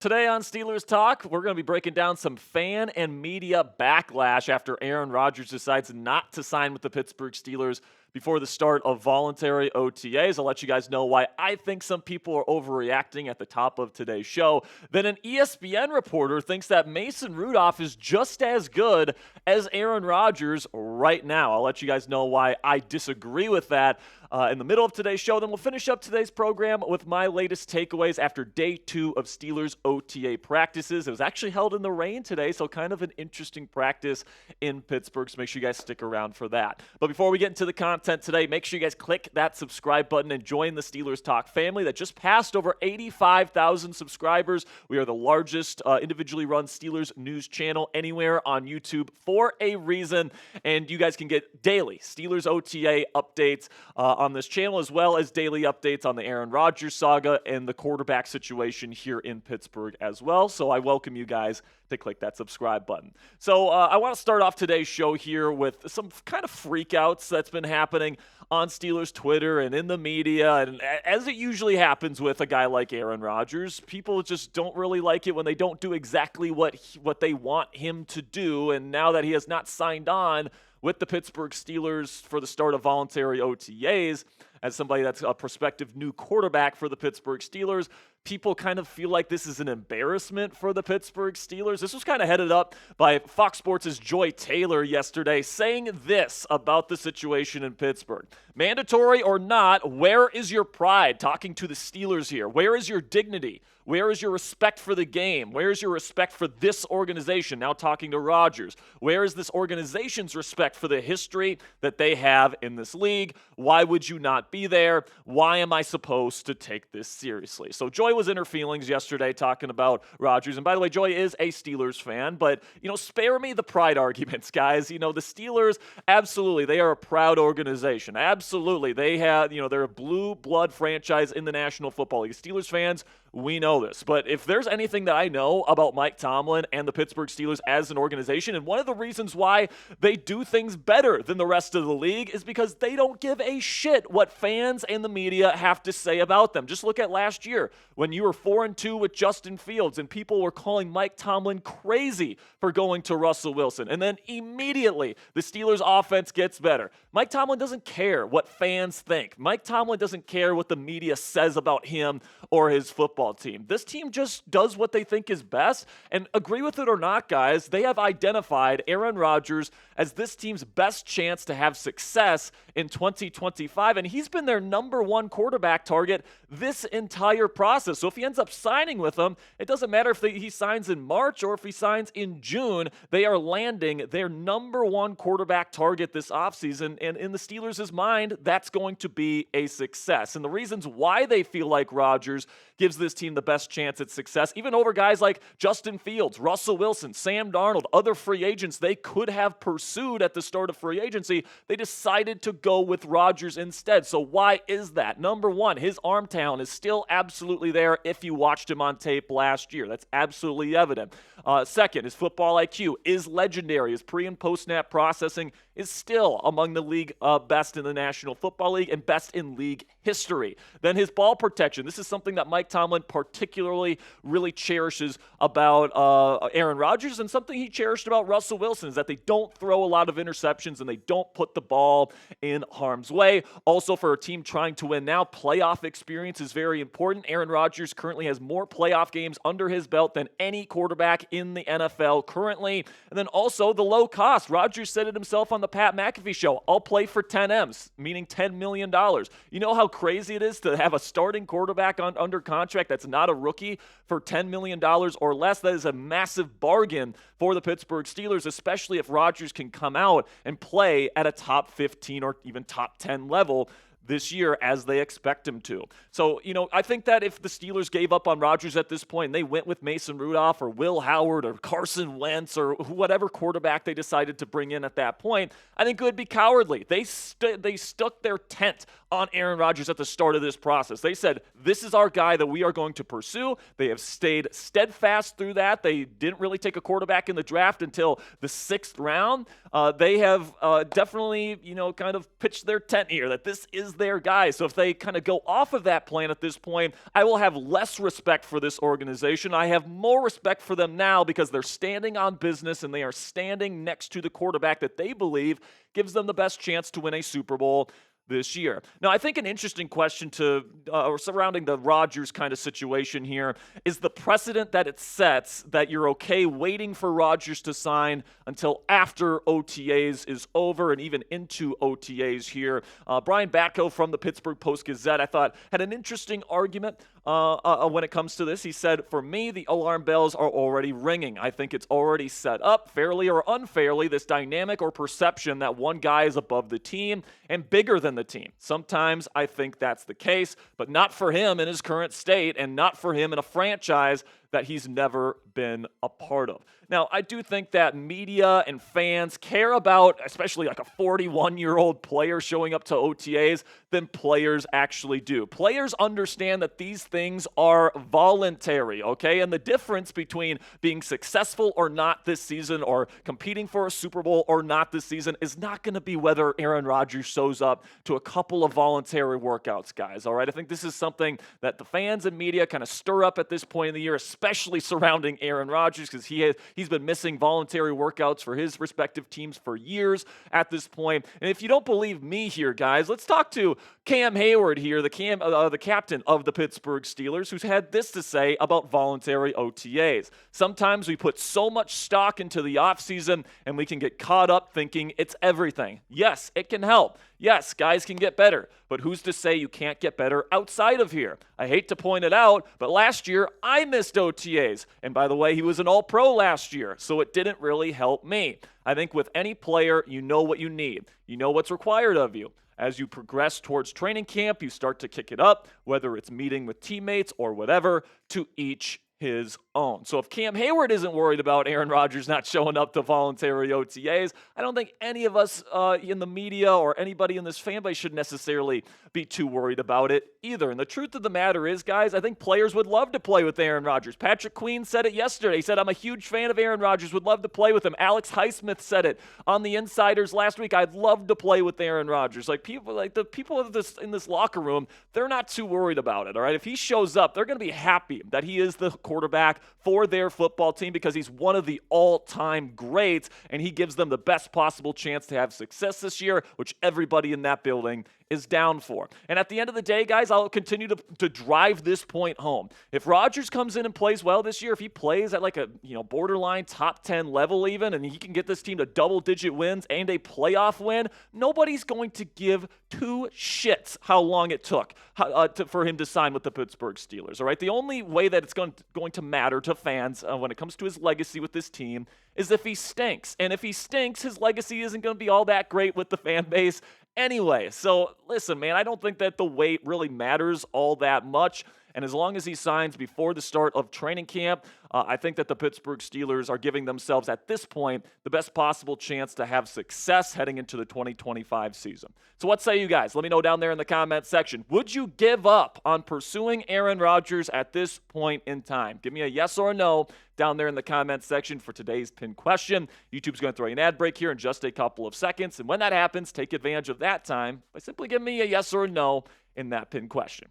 Today on Steelers Talk, we're going to be breaking down some fan and media backlash after Aaron Rodgers decides not to sign with the Pittsburgh Steelers before the start of voluntary OTAs. I'll let you guys know why I think some people are overreacting at the top of today's show. Then an ESPN reporter thinks that Mason Rudolph is just as good as Aaron Rodgers right now. I'll let you guys know why I disagree with that in the middle of today's show. Then we'll finish up today's program with my latest takeaways after day 2 of Steelers OTA practices. It was actually held in the rain today, so kind of an interesting practice in Pittsburgh, so make sure you guys stick around for that. But before we get into the content today, make sure you guys click that subscribe button and join the Steelers Talk family that just passed over 85,000 subscribers. We are the largest individually run Steelers news channel anywhere on YouTube for a reason, and you guys can get daily Steelers OTA updates on this channel, as well as daily updates on the Aaron Rodgers saga and the quarterback situation here in Pittsburgh as well. So I welcome you guys to click that subscribe button. So I want to start off today's show here with some kind of freakouts that's been happening on Steelers Twitter and in the media. And as it usually happens with a guy like Aaron Rodgers, people just don't really like it when they don't do exactly what they want him to do. And now that he has not signed on with the Pittsburgh Steelers for the start of voluntary OTAs, as somebody that's a prospective new quarterback for the Pittsburgh Steelers, people kind of feel like this is an embarrassment for the Pittsburgh Steelers. This was kind of headed up by Fox Sports' Joy Taylor yesterday, saying this about the situation in Pittsburgh. Mandatory or not, where is your pride? Talking to the Steelers here. Where is your dignity? Where is your respect for the game? Where is your respect for this organization? Now talking to Rodgers. Where is this organization's respect for the history that they have in this league? Why would you not be there? Why am I supposed to take this seriously? So Joy was in her feelings yesterday talking about Rodgers. And by the way, Joy is a Steelers fan, but, spare me the pride arguments, guys. The Steelers, absolutely, they are a proud organization. Absolutely. They have, they're a blue blood franchise in the National Football League. Steelers fans, we know this. But if there's anything that I know about Mike Tomlin and the Pittsburgh Steelers as an organization, and one of the reasons why they do things better than the rest of the league is because they don't give a shit what fans and the media have to say about them. Just look at last year when you were 4-2 with Justin Fields and people were calling Mike Tomlin crazy for going to Russell Wilson. And then immediately the Steelers offense gets better. Mike Tomlin doesn't care what fans think. Mike Tomlin doesn't care what the media says about him or his football team. This team just does what they think is best, and agree with it or not, guys, they have identified Aaron Rodgers as this team's best chance to have success in 2025, and he's been their number one quarterback target this entire process. So if he ends up signing with them, it doesn't matter if he signs in March or if he signs in June, they are landing their number one quarterback target this offseason, and in the Steelers' mind, that's going to be a success. And the reasons why they feel like Rodgers gives this team the best chance at success, even over guys like Justin Fields, Russell Wilson, Sam Darnold, other free agents they could have pursued at the start of free agency, they decided to go with Rodgers instead. So why is that? Number one, his arm talent is still absolutely there if you watched him on tape last year. That's absolutely evident. Second, his football IQ is legendary. His pre- and post-snap processing is still among the league best in the National Football League and best in league history. Then his ball protection. This is something that Mike Tomlin particularly really cherishes about Aaron Rodgers, and something he cherished about Russell Wilson is that they don't throw a lot of interceptions and they don't put the ball in harm's way. Also, for a team trying to win now, playoff experience is very important. Aaron Rodgers currently has more playoff games under his belt than any quarterback in the NFL currently. And then also the low cost. Rodgers said it himself on the Pat McAfee show. I'll play for 10 M's, meaning $10 million. You know how crazy it is to have a starting quarterback under contract that's not a rookie for $10 million or less? That is a massive bargain for the Pittsburgh Steelers, especially if Rodgers can come out and play at a top 15 or even top 10 level this year as they expect him to. So, I think that if the Steelers gave up on Rodgers at this point and they went with Mason Rudolph or Will Howard or Carson Wentz or whatever quarterback they decided to bring in at that point, I think it would be cowardly. They stuck their tent on Aaron Rodgers at the start of this process. They said, this is our guy that we are going to pursue. They have stayed steadfast through that. They didn't really take a quarterback in the draft until the 6th round. They have definitely, kind of pitched their tent here that this is is their guy. So if they kind of go off of that plan at this point, I will have less respect for this organization. I have more respect for them now because they're standing on business and they are standing next to the quarterback that they believe gives them the best chance to win a Super Bowl this year. Now, I think an interesting question surrounding the Rodgers kind of situation here is the precedent that it sets that you're okay waiting for Rodgers to sign until after OTAs is over and even into OTAs here. Brian Batko from the Pittsburgh Post-Gazette, I thought, had an interesting argument when it comes to this. He said, for me, the alarm bells are already ringing. I think it's already set up, fairly or unfairly, this dynamic or perception that one guy is above the team and bigger than the team. Sometimes I think that's the case, but not for him in his current state and not for him in a franchise that he's never been a part of. Now, I do think that media and fans care about, especially like a 41-year-old player showing up to OTAs, than players actually do. Players understand that these things are voluntary, okay? And the difference between being successful or not this season or competing for a Super Bowl or not this season is not going to be whether Aaron Rodgers shows up to a couple of voluntary workouts, guys, all right? I think this is something that the fans and media kind of stir up at this point in the year, especially surrounding Aaron Rodgers, because he's been missing voluntary workouts for his respective teams for years at this point. And if you don't believe me here, guys, let's talk to Cam Hayward here, the captain of the Pittsburgh Steelers, who's had this to say about voluntary OTAs. Sometimes we put so much stock into the offseason and we can get caught up thinking it's everything. Yes, it can help. Yes, guys can get better, but who's to say you can't get better outside of here? I hate to point it out, but last year I missed OTAs. And by the way, he was an All-Pro last year, so it didn't really help me. I think with any player, you know what you need. You know what's required of you. As you progress towards training camp, you start to kick it up, whether it's meeting with teammates or whatever, to each his own. So if Cam Hayward isn't worried about Aaron Rodgers not showing up to voluntary OTAs, I don't think any of us in the media or anybody in this fan base should necessarily be too worried about it either. And the truth of the matter is, guys, I think players would love to play with Aaron Rodgers. Patrick Queen said it yesterday. He said, I'm a huge fan of Aaron Rodgers, would love to play with him. Alex Highsmith said it on the Insiders last week. I'd love to play with Aaron Rodgers. The people in this locker room, they're not too worried about it, all right? If he shows up, they're going to be happy that he is the quarterback for their football team because he's one of the all-time greats, and he gives them the best possible chance to have success this year, which everybody in that building is down for. And at the end of the day, guys, I'll continue to drive this point home. If Rodgers comes in and plays well this year, if he plays at like a borderline top 10 level even, and he can get this team to double-digit wins and a playoff win, nobody's going to give two shits how long it took for him to sign with the Pittsburgh Steelers. All right, the only way that it's going to matter to fans when it comes to his legacy with this team is if he stinks. And if he stinks, his legacy isn't going to be all that great with the fan base anyway. So listen, man, I don't think that the wait really matters all that much. And as long as he signs before the start of training camp, I think that the Pittsburgh Steelers are giving themselves at this point the best possible chance to have success heading into the 2025 season. So what say you guys? Let me know down there in the comment section. Would you give up on pursuing Aaron Rodgers at this point in time? Give me a yes or a no down there in the comment section for today's pinned question. YouTube's going to throw you an ad break here in just a couple of seconds. And when that happens, take advantage of that time by simply giving me a yes or a no in that pinned question.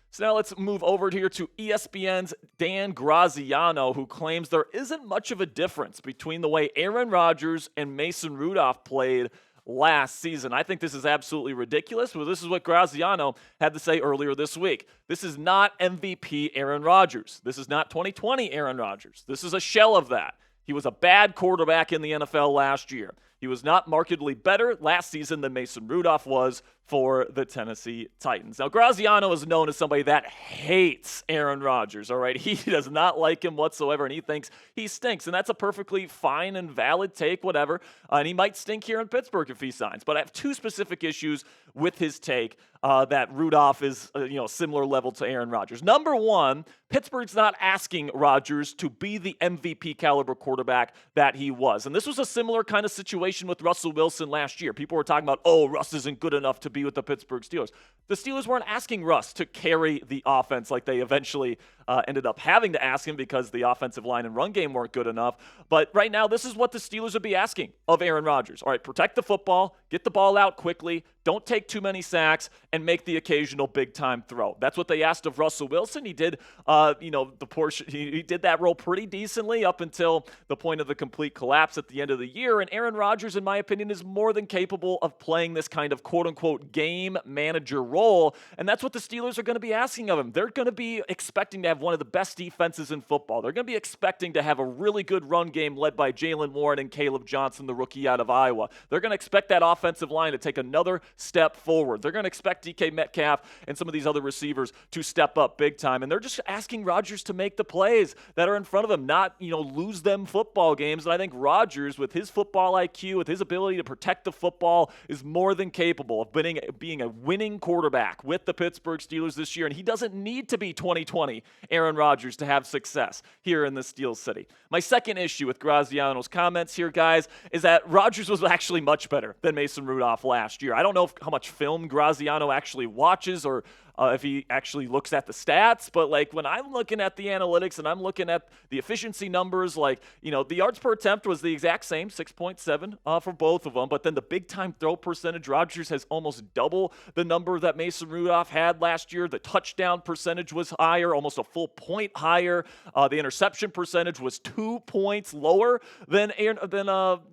So now let's move over here to ESPN's Dan Graziano, who claims there isn't much of a difference between the way Aaron Rodgers and Mason Rudolph played last season. I think this is absolutely ridiculous, but this is what Graziano had to say earlier this week. This is not MVP Aaron Rodgers. This is not 2020 Aaron Rodgers. This is a shell of that. He was a bad quarterback in the NFL last year. He was not markedly better last season than Mason Rudolph was for the Tennessee Titans. Now, Graziano is known as somebody that hates Aaron Rodgers, all right? He does not like him whatsoever, and he thinks he stinks, and that's a perfectly fine and valid take, whatever. And he might stink here in Pittsburgh if he signs. But I have two specific issues with his take that Rudolph is, similar level to Aaron Rodgers. Number one, Pittsburgh's not asking Rodgers to be the MVP caliber quarterback that he was. And this was a similar kind of situation with Russell Wilson last year. People were talking about, Russ isn't good enough to be with the Pittsburgh Steelers. The Steelers weren't asking Russ to carry the offense like they eventually ended up having to ask him because the offensive line and run game weren't good enough. But right now, this is what the Steelers would be asking of Aaron Rodgers. All right, protect the football, get the ball out quickly, don't take too many sacks, and make the occasional big-time throw. That's what they asked of Russell Wilson. He did, he did that role pretty decently up until the point of the complete collapse at the end of the year. And Aaron Rodgers, in my opinion, is more than capable of playing this kind of quote-unquote game manager role. And that's what the Steelers are going to be asking of him. They're going to be expecting to have one of the best defenses in football. They're going to be expecting to have a really good run game led by Jalen Warren and Caleb Johnson, the rookie out of Iowa. They're going to expect that offensive line to take another step forward. They're going to expect DK Metcalf and some of these other receivers to step up big time. And they're just asking Rodgers to make the plays that are in front of him, not, lose them football games. And I think Rodgers, with his football IQ, with his ability to protect the football, is more than capable of being a winning quarterback with the Pittsburgh Steelers this year. And he doesn't need to be 2020 Aaron Rodgers to have success here in the Steel City. My second issue with Graziano's comments here, guys, is that Rodgers was actually much better than Mason Rudolph last year. I don't know how much film Graziano actually watches or if he actually looks at the stats, but when I'm looking at the analytics and I'm looking at the efficiency numbers, the yards per attempt was the exact same, 6.7 for both of them, but then the big time throw percentage, Rodgers has almost double the number that Mason Rudolph had last year. The touchdown percentage was higher, almost a full point higher. The interception percentage was 2 points lower than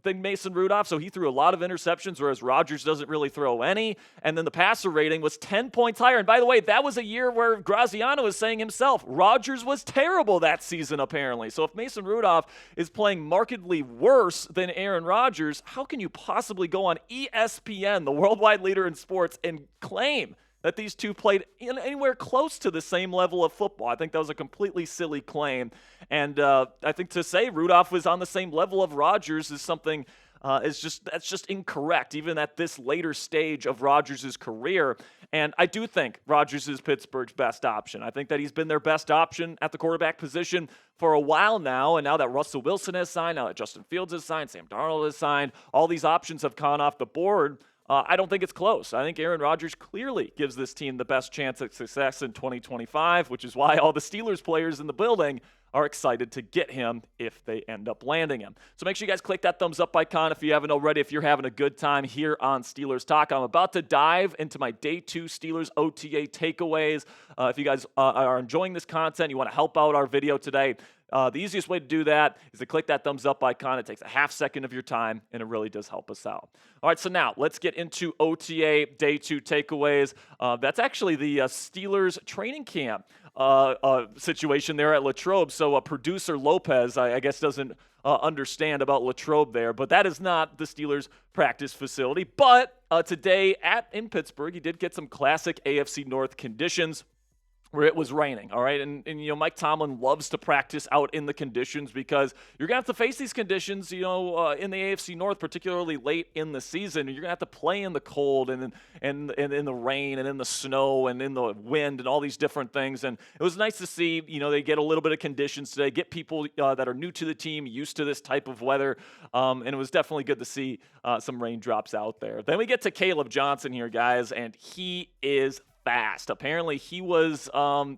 Mason Rudolph, so he threw a lot of interceptions, whereas Rodgers doesn't really throw any. And then the passer rating was 10 points higher. And by the way, that was a year where Graziano is saying himself, Rodgers was terrible that season, apparently. So if Mason Rudolph is playing markedly worse than Aaron Rodgers, how can you possibly go on ESPN, the worldwide leader in sports, and claim that these two played anywhere close to the same level of football? I think that was a completely silly claim. And I think to say Rudolph was on the same level of Rodgers is something that's just incorrect, even at this later stage of Rodgers' career. And I do think Rodgers is Pittsburgh's best option. I think that he's been their best option at the quarterback position for a while now. And now that Russell Wilson has signed, now that Justin Fields has signed, Sam Darnold has signed, all these options have gone off the board. I don't think it's close. I think Aaron Rodgers clearly gives this team the best chance at success in 2025, which is why all the Steelers players in the building are excited to get him if they end up landing him. So make sure you guys click that thumbs up icon if you haven't already, if you're having a good time here on Steelers Talk. I'm about to dive into my Day 2 Steelers OTA takeaways. If you guys are enjoying this content, you want to help out our video today, the easiest way to do that is to click that thumbs up icon. It takes a half second of your time, and it really does help us out. All right, so now let's get into OTA Day 2 takeaways. That's actually the Steelers training camp situation there at Latrobe. So producer Lopez, I guess, doesn't understand about Latrobe there, but that is not the Steelers practice facility. But today in Pittsburgh, he did get some classic AFC North conditions where it was raining, all right? And Mike Tomlin loves to practice out in the conditions because you're going to have to face these conditions, in the AFC North, particularly late in the season. You're going to have to play in the cold and in the rain and in the snow and in the wind and all these different things. And it was nice to see, they get a little bit of conditions today, get people that are new to the team used to this type of weather. And it was definitely good to see some raindrops out there. Then we get to Caleb Johnson here, guys, and he is fast. Apparently, he was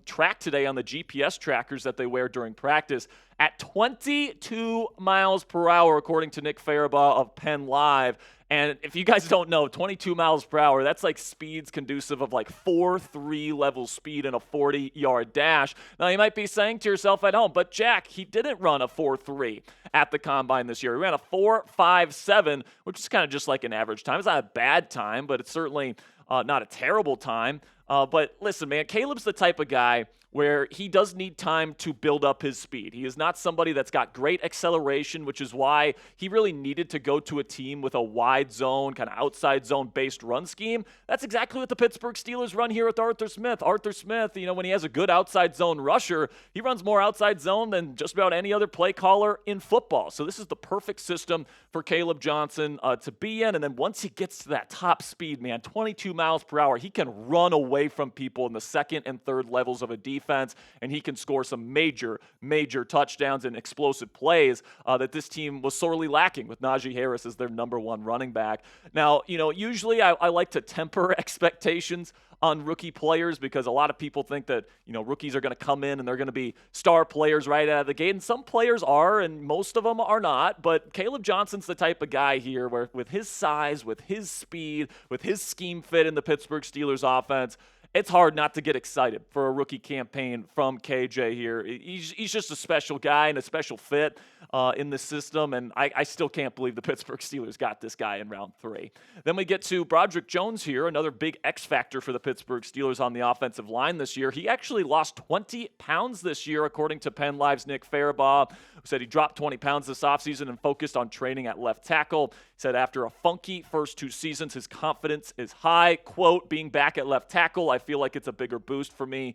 tracked today on the GPS trackers that they wear during practice at 22 miles per hour, according to Nick Farabaugh of Penn Live. And if you guys don't know, 22 miles per hour, that's like speeds conducive of 4.3 level speed in a 40-yard dash. Now, you might be saying to yourself at home, but Jack, he didn't run a 4.3 at the Combine this year. He ran a 4.57, which is kind of just like an average time. It's not a bad time, but it's certainly not a terrible time. But listen, man, Caleb's the type of guy where he does need time to build up his speed. He is not somebody that's got great acceleration, which is why he really needed to go to a team with a wide zone, kind of outside zone-based run scheme. That's exactly what the Pittsburgh Steelers run here with Arthur Smith. Arthur Smith, when he has a good outside zone rusher, he runs more outside zone than just about any other play caller in football. So this is the perfect system for Caleb Johnson to be in. And then once he gets to that top speed, man, 22 miles per hour, he can run away from people in the second and third levels of a defense. defense, and he can score some major touchdowns and explosive plays that this team was sorely lacking with Najee Harris as their number one running back. Now, usually I like to temper expectations on rookie players because a lot of people think that, rookies are going to come in and they're going to be star players right out of the gate. And some players are, and most of them are not. But Caleb Johnson's the type of guy here where with his size, with his speed, with his scheme fit in the Pittsburgh Steelers offense, it's hard not to get excited for a rookie campaign from KJ here. He's just a special guy and a special fit in the system, and I still can't believe the Pittsburgh Steelers got this guy in round 3. Then we get to Broderick Jones here, another big X factor for the Pittsburgh Steelers on the offensive line this year. He actually lost 20 pounds this year, according to Penn Live's Nick Farabaugh, who said he dropped 20 pounds this offseason and focused on training at left tackle. He said after a funky first 2 seasons, his confidence is high. Quote, being back at left tackle, I feel like it's a bigger boost for me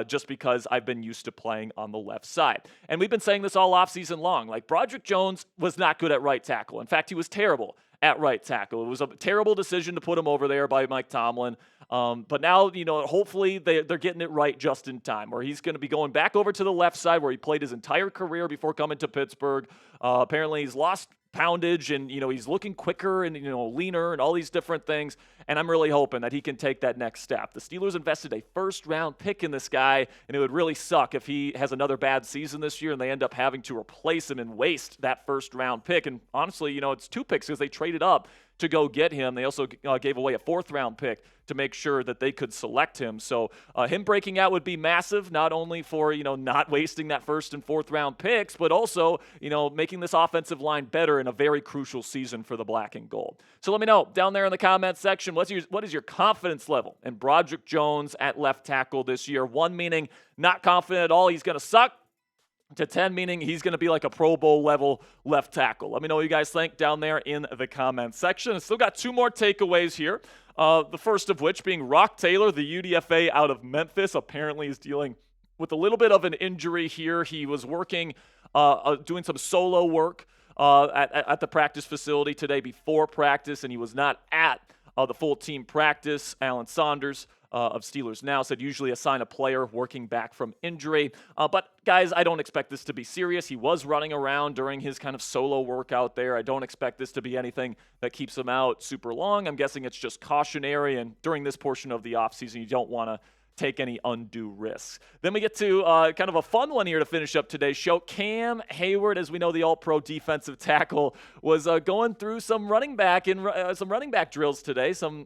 just because I've been used to playing on the left side. And we've been saying this all offseason long. Like, Broderick Jones was not good at right tackle. In fact, he was terrible at right tackle. It was a terrible decision to put him over there by Mike Tomlin. But now, hopefully they're getting it right just in time, where he's going to be going back over to the left side where he played his entire career before coming to Pittsburgh. Apparently he's lost poundage and, he's looking quicker and, leaner and all these different things. And I'm really hoping that he can take that next step. The Steelers invested a first-round pick in this guy, and it would really suck if he has another bad season this year and they end up having to replace him and waste that first-round pick. And honestly, it's 2 picks because they traded up to go get him. They also gave away a 4th-round pick to make sure that they could select him. So him breaking out would be massive, not only for, not wasting that 1st and 4th-round picks, but also, making this offensive line better in a very crucial season for the black and gold. So let me know down there in the comments section, what is your confidence level in Broderick Jones at left tackle this year? 1 meaning not confident at all, he's going to suck, to 10 meaning he's going to be like a Pro Bowl level left tackle. Let me know what you guys think down there in the comments section. I still got 2 more takeaways here. The first of which being Rock Taylor, the UDFA out of Memphis, apparently is dealing with a little bit of an injury here. He was working, doing some solo work at the practice facility today before practice, and he was not at the full team practice. Alan Saunders of Steelers Now said usually assign a player working back from injury. But guys, I don't expect this to be serious. He was running around during his kind of solo workout there. I don't expect this to be anything that keeps him out super long. I'm guessing it's just cautionary, and during this portion of the offseason, you don't want to take any undue risks. Then we get to kind of a fun one here to finish up today's show. Cam Hayward, as we know, the all-pro defensive tackle, was going through some running back drills today, some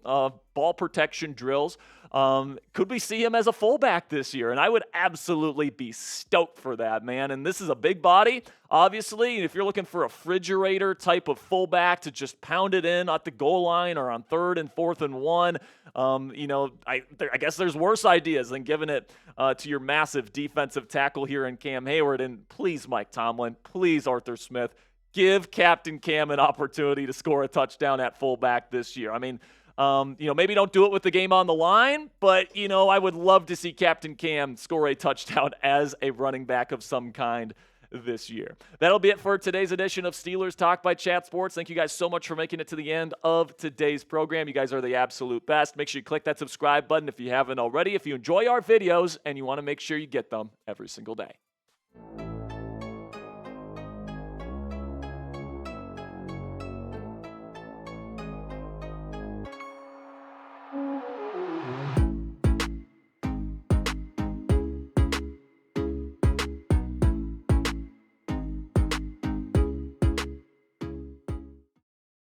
ball protection drills. Could we see him as a fullback this year? And I would absolutely be stoked for that, man. And this is a big body, obviously. If you're looking for a refrigerator type of fullback to just pound it in at the goal line or on 3rd and 4th and 1, I guess there's worse ideas than giving it to your massive defensive tackle here in Cam Hayward. And please, Mike Tomlin, please, Arthur Smith, give Captain Cam an opportunity to score a touchdown at fullback this year. I mean, maybe don't do it with the game on the line, but, I would love to see Captain Cam score a touchdown as a running back of some kind this year. That'll be it for today's edition of Steelers Talk by Chat Sports. Thank you guys so much for making it to the end of today's program. You guys are the absolute best. Make sure you click that subscribe button if you haven't already. If you enjoy our videos and you want to make sure you get them every single day.